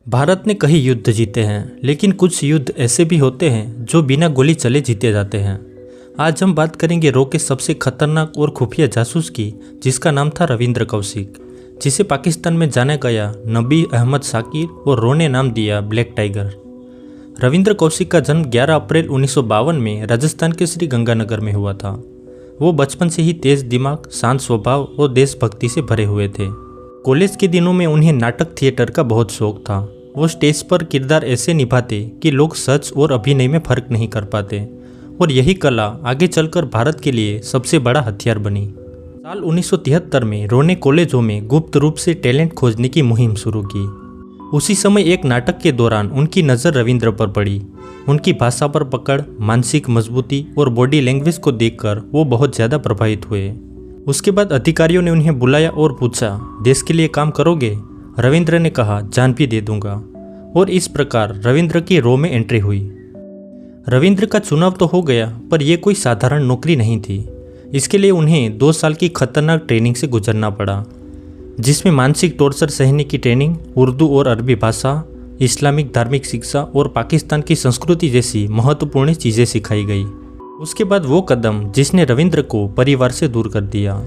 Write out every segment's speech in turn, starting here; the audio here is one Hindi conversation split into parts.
भारत ने कई युद्ध जीते हैं, लेकिन कुछ युद्ध ऐसे भी होते हैं जो बिना गोली चले जीते जाते हैं। आज हम बात करेंगे रो के सबसे खतरनाक और खुफिया जासूस की, जिसका नाम था रविंद्र कौशिक, जिसे पाकिस्तान में जाना गया नबी अहमद साकिर और रो ने नाम दिया ब्लैक टाइगर। रविंद्र कौशिक का जन्म 11 अप्रैल 1952 में राजस्थान के श्री गंगानगर में हुआ था। वो बचपन से ही तेज दिमाग, शांत स्वभाव और देशभक्ति से भरे हुए थे। कॉलेज के दिनों में उन्हें नाटक थिएटर का बहुत शौक था। वो स्टेज पर किरदार ऐसे निभाते कि लोग सच और अभिनय में फर्क नहीं कर पाते, और यही कला आगे चलकर भारत के लिए सबसे बड़ा हथियार बनी। साल 1973 में रो ने कॉलेजों में गुप्त रूप से टैलेंट खोजने की मुहिम शुरू की। उसी समय एक नाटक के दौरान उनकी नज़र रविंद्र पर पड़ी। उनकी भाषा पर पकड़, मानसिक मजबूती और बॉडी लैंग्वेज को देखकर वो बहुत ज़्यादा प्रभावित हुए। उसके बाद अधिकारियों ने उन्हें बुलाया और पूछा, देश के लिए काम करोगे? रविंद्र ने कहा, जान भी दे दूंगा। और इस प्रकार रविंद्र की रो में एंट्री हुई। रविंद्र का चुनाव तो हो गया, पर यह कोई साधारण नौकरी नहीं थी। इसके लिए उन्हें 2 साल की खतरनाक ट्रेनिंग से गुजरना पड़ा, जिसमें मानसिक टॉर्चर सहने की ट्रेनिंग, उर्दू और अरबी भाषा, इस्लामिक धार्मिक शिक्षा और पाकिस्तान की संस्कृति जैसी महत्वपूर्ण चीज़ें सिखाई गई। उसके बाद वो कदम जिसने रविंद्र को परिवार से दूर कर दिया।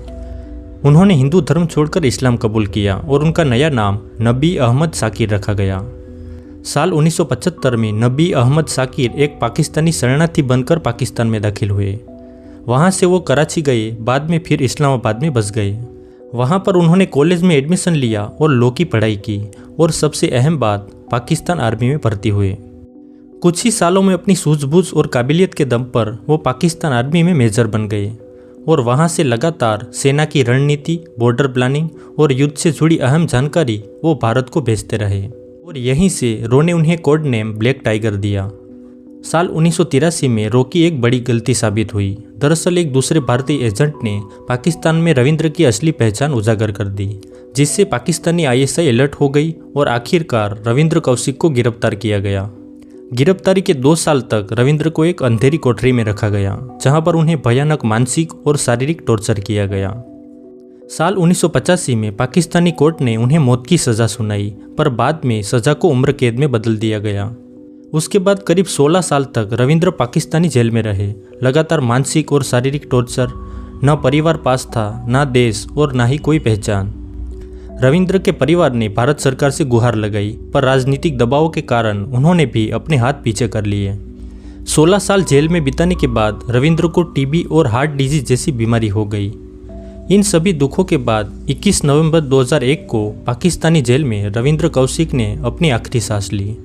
उन्होंने हिंदू धर्म छोड़कर इस्लाम कबूल किया और उनका नया नाम नबी अहमद साकिर रखा गया। साल 1975 में नबी अहमद साकिर एक पाकिस्तानी शरणार्थी बनकर पाकिस्तान में दाखिल हुए। वहाँ से वो कराची गए, बाद में फिर इस्लामाबाद में बस गए। वहाँ पर उन्होंने कॉलेज में एडमिशन लिया और लॉ की पढ़ाई की, और सबसे अहम बात, पाकिस्तान आर्मी में भर्ती हुए। कुछ ही सालों में अपनी सूझबूझ और काबिलियत के दम पर वो पाकिस्तान आर्मी में मेजर बन गए, और वहाँ से लगातार सेना की रणनीति, बॉर्डर प्लानिंग और युद्ध से जुड़ी अहम जानकारी वो भारत को भेजते रहे। और यहीं से रो ने उन्हें कोड नेम ब्लैक टाइगर दिया। साल 1983 में रो की एक बड़ी गलती साबित हुई। दरअसल एक दूसरे भारतीय एजेंट ने पाकिस्तान में रविंद्र की असली पहचान उजागर कर दी, जिससे पाकिस्तानी ISI अलर्ट हो गई और आखिरकार रविंद्र कौशिक को गिरफ्तार किया गया। गिरफ्तारी के 2 साल तक रविंद्र को एक अंधेरी कोठरी में रखा गया, जहां पर उन्हें भयानक मानसिक और शारीरिक टॉर्चर किया गया। साल 1985 में पाकिस्तानी कोर्ट ने उन्हें मौत की सज़ा सुनाई, पर बाद में सज़ा को उम्र कैद में बदल दिया गया। उसके बाद करीब 16 साल तक रविंद्र पाकिस्तानी जेल में रहे। लगातार मानसिक और शारीरिक टॉर्चर, न परिवार पास था, न देश और न ही कोई पहचान। रविंद्र के परिवार ने भारत सरकार से गुहार लगाई, पर राजनीतिक दबाव के कारण उन्होंने भी अपने हाथ पीछे कर लिए। 16 साल जेल में बिताने के बाद रविंद्र को TB और हार्ट डिजीज जैसी बीमारी हो गई। इन सभी दुखों के बाद 21 नवंबर 2001 को पाकिस्तानी जेल में रविंद्र कौशिक ने अपनी आखिरी सांस ली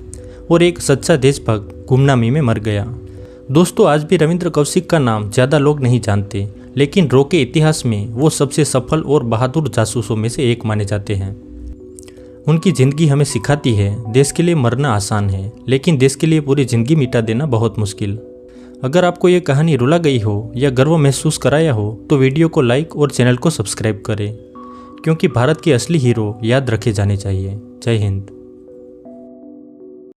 और एक सच्चा देशभक्त गुमनामी में मर गया। दोस्तों, आज भी रविंद्र कौशिक का नाम ज़्यादा लोग नहीं जानते, लेकिन रो के इतिहास में वो सबसे सफल और बहादुर जासूसों में से एक माने जाते हैं। उनकी ज़िंदगी हमें सिखाती है, देश के लिए मरना आसान है, लेकिन देश के लिए पूरी ज़िंदगी मिटा देना बहुत मुश्किल। अगर आपको ये कहानी रुला गई हो या गर्व महसूस कराया हो, तो वीडियो को लाइक और चैनल को सब्सक्राइब करें, क्योंकि भारत के असली हीरो याद रखे जाने चाहिए। जय हिंद।